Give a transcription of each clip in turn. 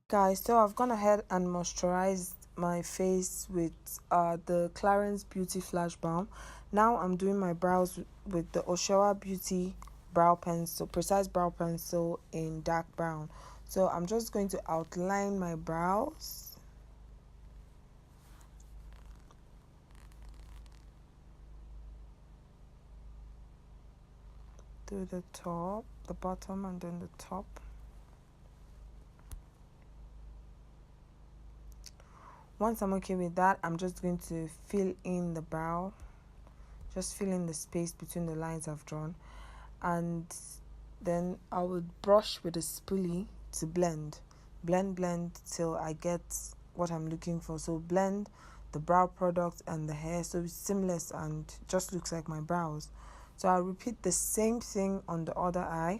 Guys, so I've gone ahead and moisturized my face with the Clarins Beauty Flash Balm. Now I'm doing my brows with the Oshewabeauty brow pencil, precise brow pencil in dark brown. So I'm just going to outline my brows. Do the top, the bottom, and then the top. Once I'm okay with that, I'm just going to fill in the brow, just fill in the space between the lines I've drawn, and then I would brush with a spoolie to blend till I get what I'm looking for. So blend the brow product and the hair so it's seamless and just looks like my brows. So I'll repeat the same thing on the other eye.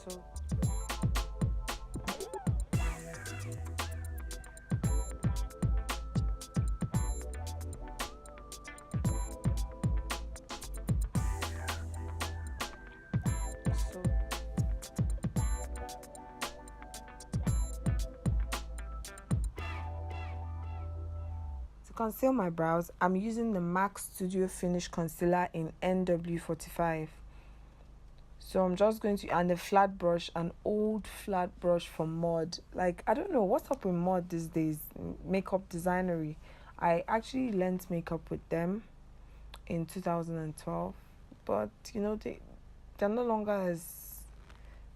So to conceal my brows, I'm using the M.A.C Studio Finish Concealer in NW45. So I'm just going to, and a flat brush, an old flat brush from Mod. Like, I don't know what's up with Mod these days, makeup designery. I actually learned makeup with them in 2012, but you know, they're no longer as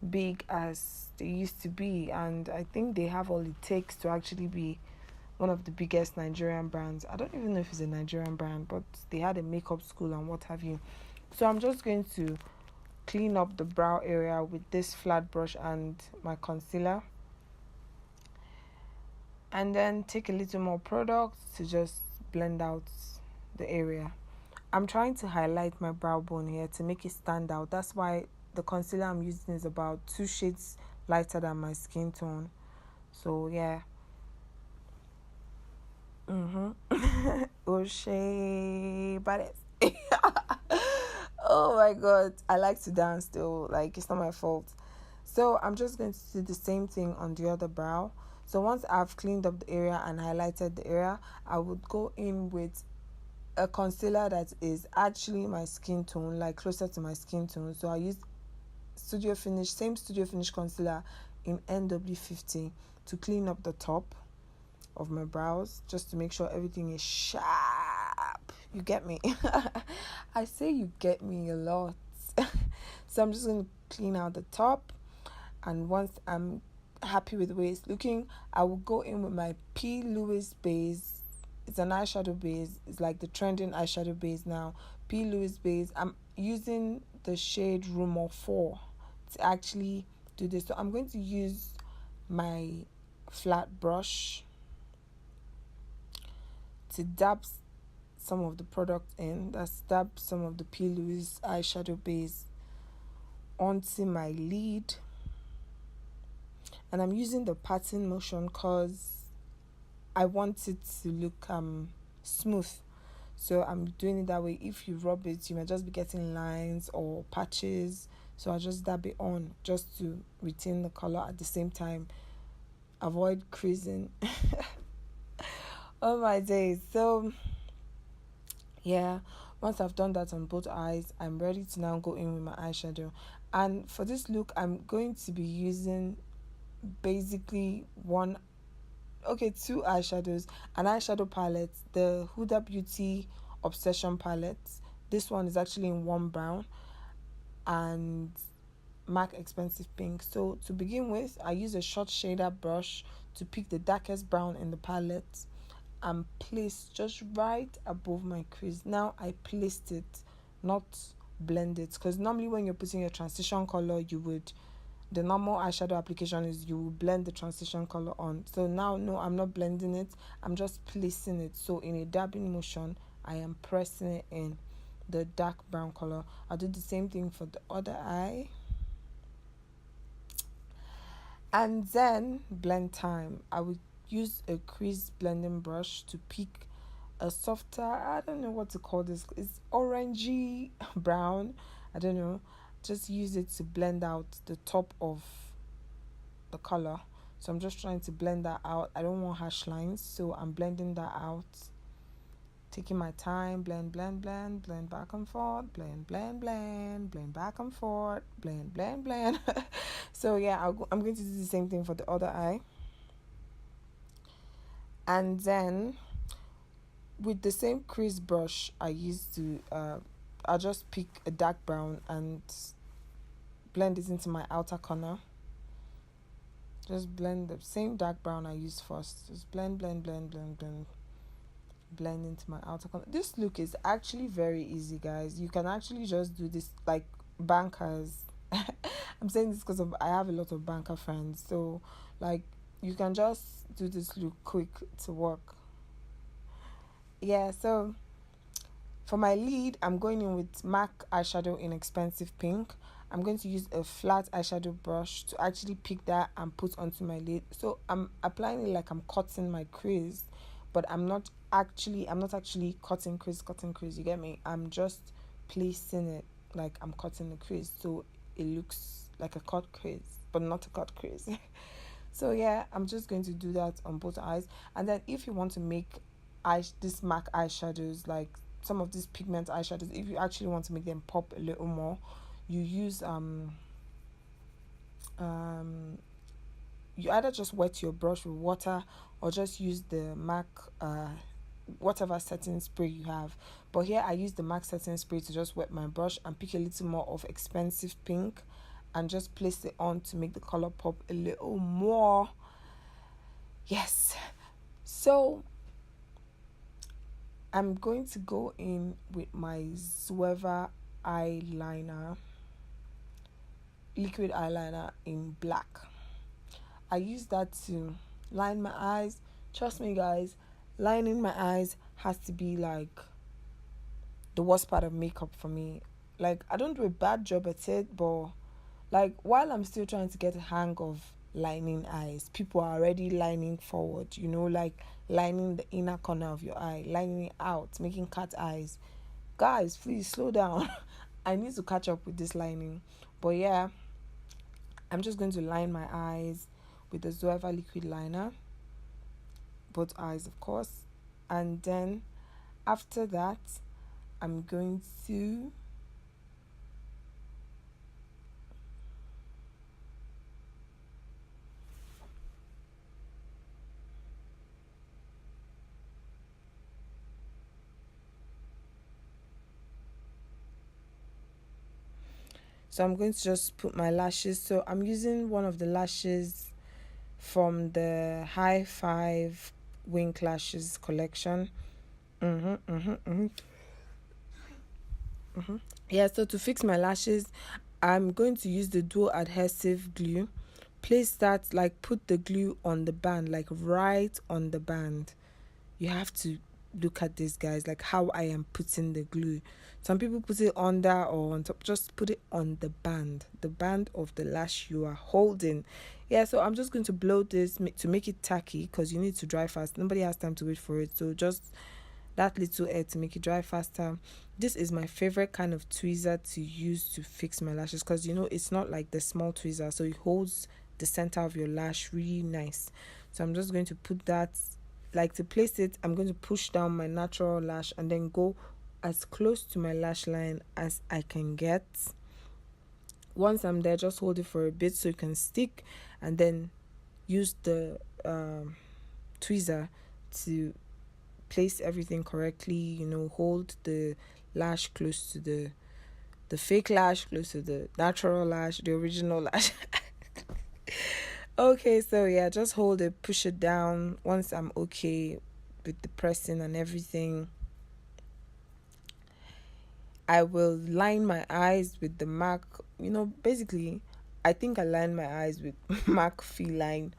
big as they used to be, and I think they have all it takes to actually be one of the biggest Nigerian brands. I don't even know if it's a Nigerian brand, but they had a makeup school and what have you. So I'm just going to clean up the brow area with this flat brush and my concealer, and then take a little more product to just blend out the area. I'm trying to highlight my brow bone here to make it stand out. That's why the concealer I'm using is about 2 shades lighter than my skin tone. So yeah. Oshewabeauty. Oh my god, I like to dance though, like it's not my fault. So I'm just going to do the same thing on the other brow. So once I've cleaned up the area and highlighted the area, I would go in with a concealer that is actually my skin tone, like closer to my skin tone. So I use same Studio Finish concealer in NW50 to clean up the top of my brows, just to make sure everything is sharp. You get me? I say you get me a lot. So I'm just going to clean out the top, and once I'm happy with the way it's looking, I will go in with my louise base. It's an eyeshadow base. It's like the trending eyeshadow base now. louise base. I'm using the shade Rumor 4 to actually do this. So I'm going to use my flat brush to dab some of the product in. That's dab some of the louise eyeshadow base onto my lid. And I'm using the patting motion because I want it to look smooth. So I'm doing it that way. If you rub it, you might just be getting lines or patches. So I just dab it on just to retain the color at the same time. Avoid creasing. Oh my days. So yeah, once I've done that on both eyes, I'm ready to now go in with my eyeshadow. And for this look, I'm going to be using basically two eyeshadows, an eyeshadow palette, the Hudabeauty Obsession palette. This one is actually in warm brown, and M.A.C Expensive Pink. So to begin with, I use a short shader brush to pick the darkest brown in the palette and place just right above my crease. Now I placed it, not blend it, because normally when you're putting a transition color, the normal eyeshadow application is you will blend the transition color on. So now, no, I'm not blending it. I'm just placing it. So in a dabbing motion, I am pressing it in the dark brown color. I'll do the same thing for the other eye. And then blend time. I would use a crease blending brush to pick a softer, I don't know what to call this, it's orangey brown, I don't know. Just use it to blend out the top of the color. So I'm just trying to blend that out. I don't want harsh lines, so I'm blending that out, taking my time. Blend back and forth, blend back and forth, blend. So yeah, I'm going to do the same thing for the other eye. And then with the same crease brush I used to I'll just pick a dark brown and blend it into my outer corner. Just blend the same dark brown I used first. Just blend into my outer corner. This look is actually very easy, guys. You can actually just do this like bankers. I'm saying this because I have a lot of banker friends, so like you can just do this look quick to work. Yeah, so for my lid, I'm going in with MAC eyeshadow in Expensive Pink. I'm going to use a flat eyeshadow brush to actually pick that and put onto my lid. So I'm applying it like I'm cutting my crease, but I'm not actually cutting crease, you get me? I'm just placing it like I'm cutting the crease, so it looks like a cut crease, but not a cut crease. So yeah, I'm just going to do that on both eyes. And then if you want to make this MAC eyeshadows, like some of these pigment eyeshadows, if you actually want to make them pop a little more, you use you either just wet your brush with water or just use the MAC whatever setting spray you have. But here I use the MAC setting spray to just wet my brush and pick a little more of Expensive Pink and just place it on to make the color pop a little more. Yes. So I'm going to go in with my Zoeva eyeliner, liquid eyeliner in black. I use that to line my eyes. Trust me, guys, lining my eyes has to be like the worst part of makeup for me. Like, I don't do a bad job at it, but like while I'm still trying to get a hang of lining eyes, people are already lining forward, like lining the inner corner of your eye, lining it out, making cat eyes. Guys, please slow down. I need to catch up with this lining. But yeah, I'm just going to line my eyes with the Zoeva liquid liner, both eyes of course. And then after that, I'm going to just put my lashes. So I'm using one of the lashes from the High Five Wynkklashes collection. Yeah, so to fix my lashes, I'm going to use the dual adhesive glue. Place that, like put the glue on the band, like right on the band. You have to look at this, guys, like how I am putting the glue. Some people put it under or on top. Just put it on the band of the lash you are holding. Yeah, so I'm just going to blow this to make it tacky, because you need to dry fast. Nobody has time to wait for it, so just that little air to make it dry faster. This is my favorite kind of tweezer to use to fix my lashes, because it's not like the small tweezer, so it holds the center of your lash really nice. So I'm just going to put that, like to place it, I'm going to push down my natural lash and then go as close to my lash line as I can get. Once I'm there, just hold it for a bit so it can stick, and then use the tweezer to place everything correctly. Hold the lash close to the fake lash, close to the natural lash, the original lash. Okay, so yeah, just hold it, push it down. Once I'm okay with the pressing and everything, I will line my eyes with the MAC. Basically, I think I line my eyes with MAC Feline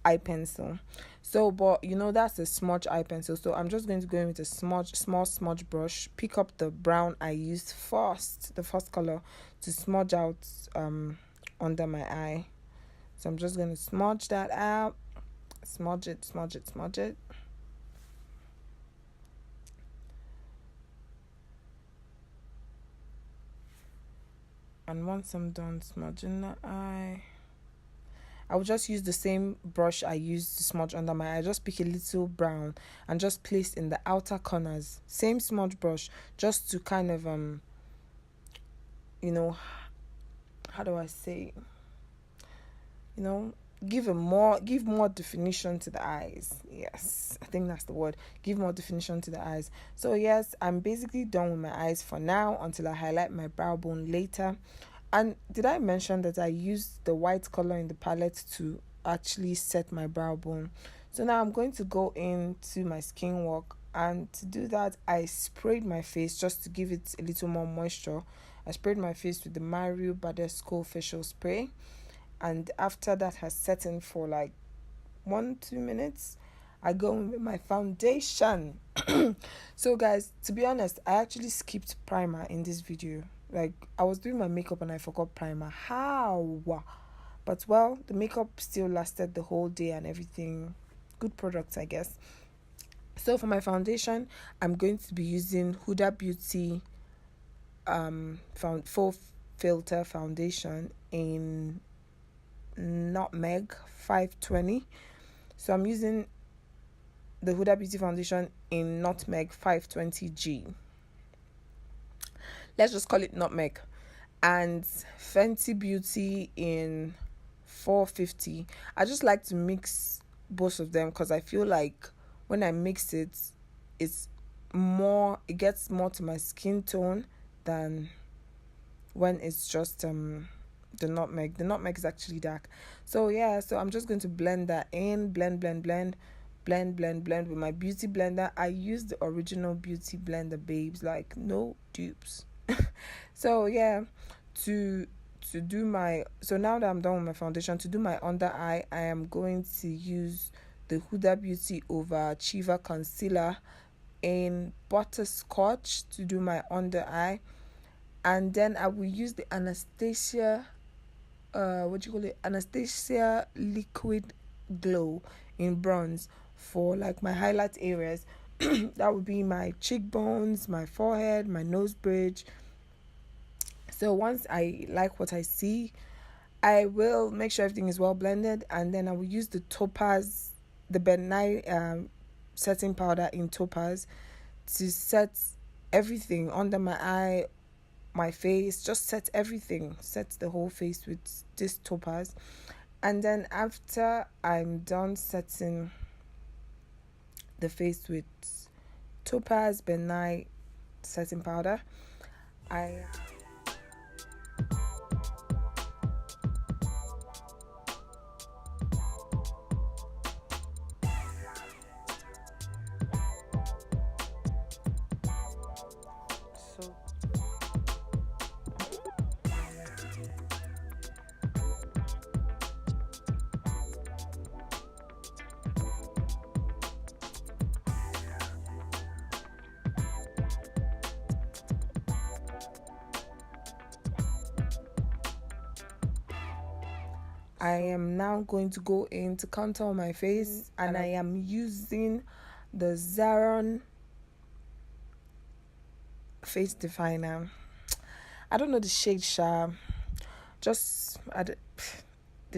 eye pencil. So, but that's a smudge eye pencil. So I'm just going to go in with a small smudge brush, pick up the brown I used first, the first color, to smudge out under my eye. So I'm just going to smudge that out. Smudge it, smudge it, smudge it. And once I'm done smudging the eye, I will just use the same brush I used to smudge under my eye. Just pick a little brown and just place in the outer corners. Same smudge brush, just to kind of how do I say? Give more definition to the eyes. Yes, I think that's the word. Give more definition to the eyes. So yes, I'm basically done with my eyes for now until I highlight my brow bone later. And did I mention that I used the white color in the palette to actually set my brow bone? So now I'm going to go into my skin work, and to do that I sprayed my face just to give it a little more moisture. I sprayed my face with the badescu facial spray, and after that has set in for like 1-2 minutes, I go in with my foundation. So guys, to be honest, I actually skipped primer in this video. Like, I was doing my makeup and I forgot primer. How? But well, the makeup still lasted the whole day and everything. Good products, I guess. So for my foundation, I'm going to be using Hudabeauty full filter foundation in nutmeg 520. So I'm using the Hudabeauty foundation in nutmeg 520G. Let's just call it nutmeg. And Fenty Beauty in 450. I just like to mix both of them because I feel like when I mix it, it gets more to my skin tone than when it's just the nutmeg. The nutmeg is actually dark. So yeah, so I'm just going to blend that in. Blend with my beauty blender. I use the original beauty blender, babes, like no dupes. So yeah, so now that I'm done with my foundation, to do my under eye, I am going to use the Hudabeauty overachiever concealer in butterscotch to do my under eye. And then I will use the Anastasia Anastasia liquid glow in bronze for like my highlight areas. That would be my cheekbones, my forehead, my nose bridge. So once I like what I see, I will make sure everything is well blended, and then I will use the topaz, the benign setting powder in topaz to set everything under my eye, my face, just set everything, set the whole face with this topaz. And then after I'm done setting the face with topaz benign setting powder, I am now going to go in to contour my face, and I am using the Zaron face definer. I don't know the shade, just the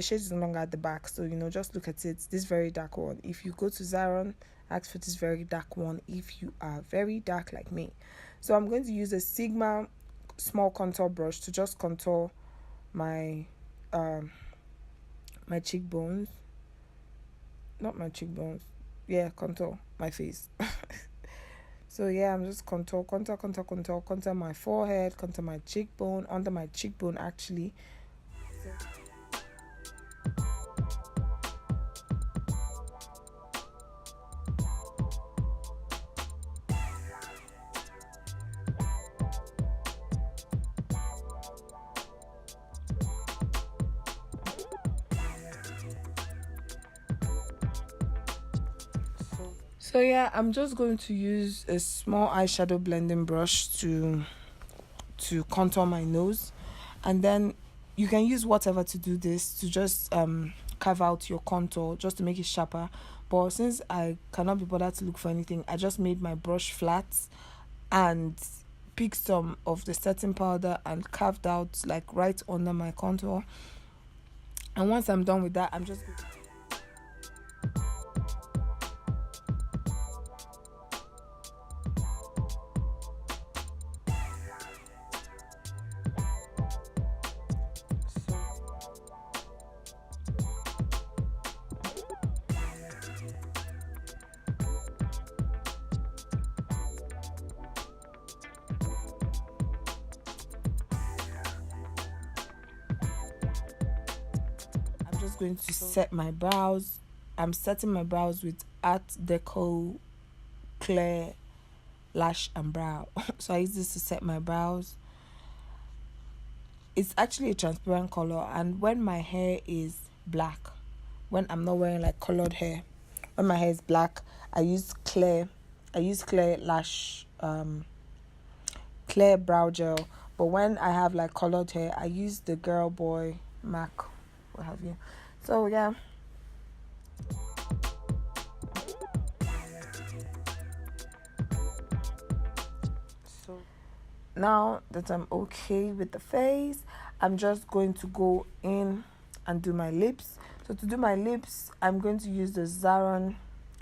shade is no longer at the back, so just look at it. This very dark one. If you go to Zaron, ask for this very dark one if you are very dark like me. So I'm going to use a Sigma small contour brush to just contour my my cheekbones. Not my cheekbones. Yeah, contour my face. So yeah, I'm just contour my forehead, contour my cheekbone, under my cheekbone actually. So yeah, I'm just going to use a small eyeshadow blending brush to contour my nose, and then you can use whatever to do this, to just carve out your contour, just to make it sharper. But since I cannot be bothered to look for anything, I just made my brush flat and picked some of the setting powder and carved out like right under my contour. And once I'm done with that, I'm just going to set my brows. I'm setting my brows with Art Deco Clear Lash and Brow. So I use this to set my brows. It's actually a transparent color, and when my hair is black, when I'm not wearing like colored hair, when my hair is black, I use clear lash, clear brow gel. But when I have like colored hair, I use the Girl Boy MAC, what have you. So yeah. So now that I'm okay with the face, I'm just going to go in and do my lips. So to do my lips, I'm going to use the Zaron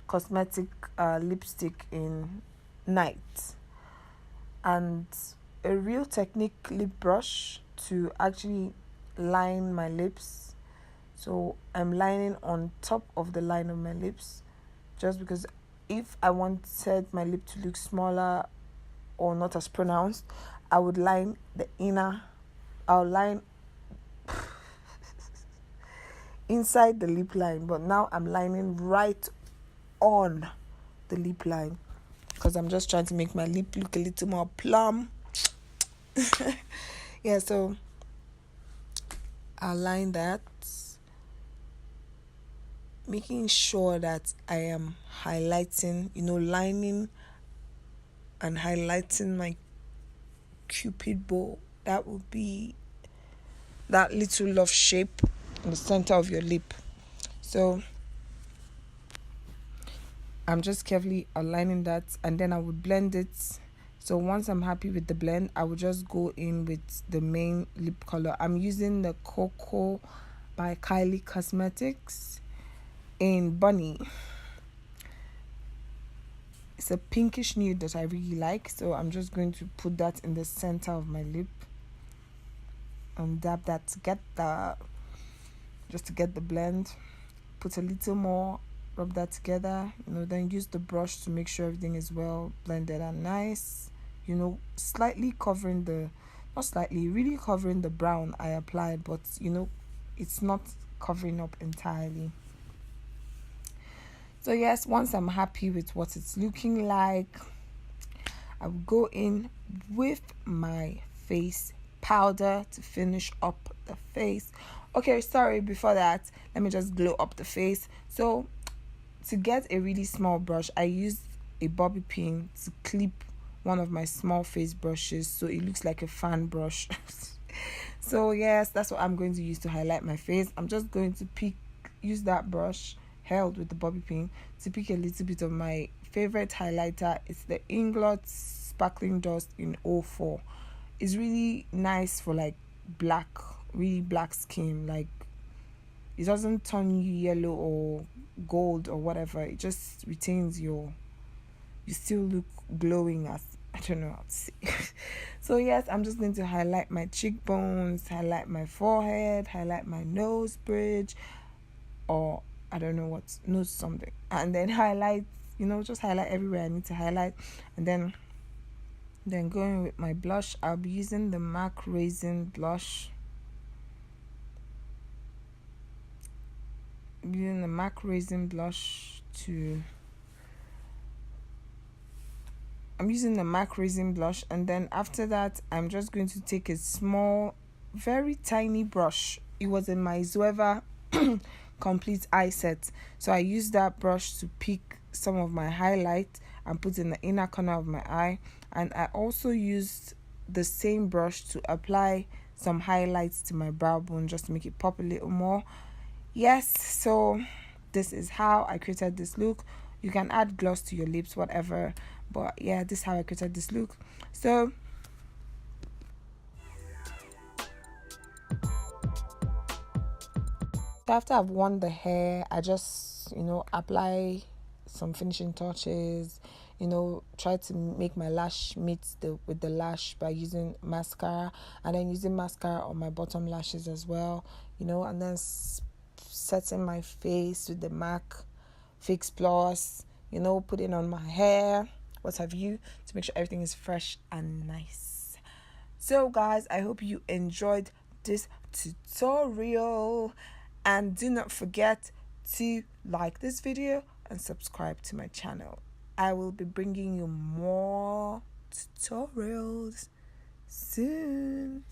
cosmetic lipstick in Night and a Real Technique lip brush to actually line my lips. So I'm lining on top of the line of my lips, just because if I wanted my lip to look smaller or not as pronounced, I would line the inner, I'll line inside the lip line, but now I'm lining right on the lip line because I'm just trying to make my lip look a little more plump. Yeah, so I'll line that, making sure that I am highlighting, lining and highlighting my cupid bow. That would be that little love shape in the center of your lip. So I'm just carefully aligning that, and then I would blend it. So once I'm happy with the blend, I would just go in with the main lip color. I'm using the Koko by Kylie Cosmetics in Bunny. It's a pinkish nude that I really like, so I'm just going to put that in the center of my lip and dab that to get the blend. Put a little more, rub that together, then use the brush to make sure everything is well blended and nice, slightly covering really covering the brown I applied, but it's not covering up entirely. So yes, once I'm happy with what it's looking like, I will go in with my face powder to finish up the face. Okay, sorry, before that, let me just glow up the face. So to get a really small brush, I used a bobby pin to clip one of my small face brushes so it looks like a fan brush. So yes, that's what I'm going to use to highlight my face. I'm just going to use that brush held with the bobby pin to pick a little bit of my favorite highlighter. It's the Inglot Sparkling Dust in 04. It's really nice for like really black skin. Like, it doesn't turn you yellow or gold or whatever. It just retains you still look glowing, as I don't know how to say. So yes, I'm just going to highlight my cheekbones, highlight my forehead, highlight my nose bridge, or I don't know what, nose something, and then highlight, just highlight everywhere I need to highlight. And then going with my blush, I'll be using the M.A.C Raizin blush. Using the M.A.C Raizin blush I'm using the M.A.C Raizin blush, and then after that, I'm just going to take a small, very tiny brush. It was in my Zoeva complete eye set, so I used that brush to pick some of my highlight and put in the inner corner of my eye. And I also used the same brush to apply some highlights to my brow bone just to make it pop a little more. Yes, so this is how I created this look. You can add gloss to your lips, whatever, but yeah, this is how I created this look. So after I've worn the hair, I just, apply some finishing touches, try to make my lash meet with the lash by using mascara, and then using mascara on my bottom lashes as well, and then setting my face with the MAC Fix Plus, putting on my hair, what have you, to make sure everything is fresh and nice. So guys, I hope you enjoyed this tutorial, and do not forget to like this video and subscribe to my channel. I will be bringing you more tutorials soon.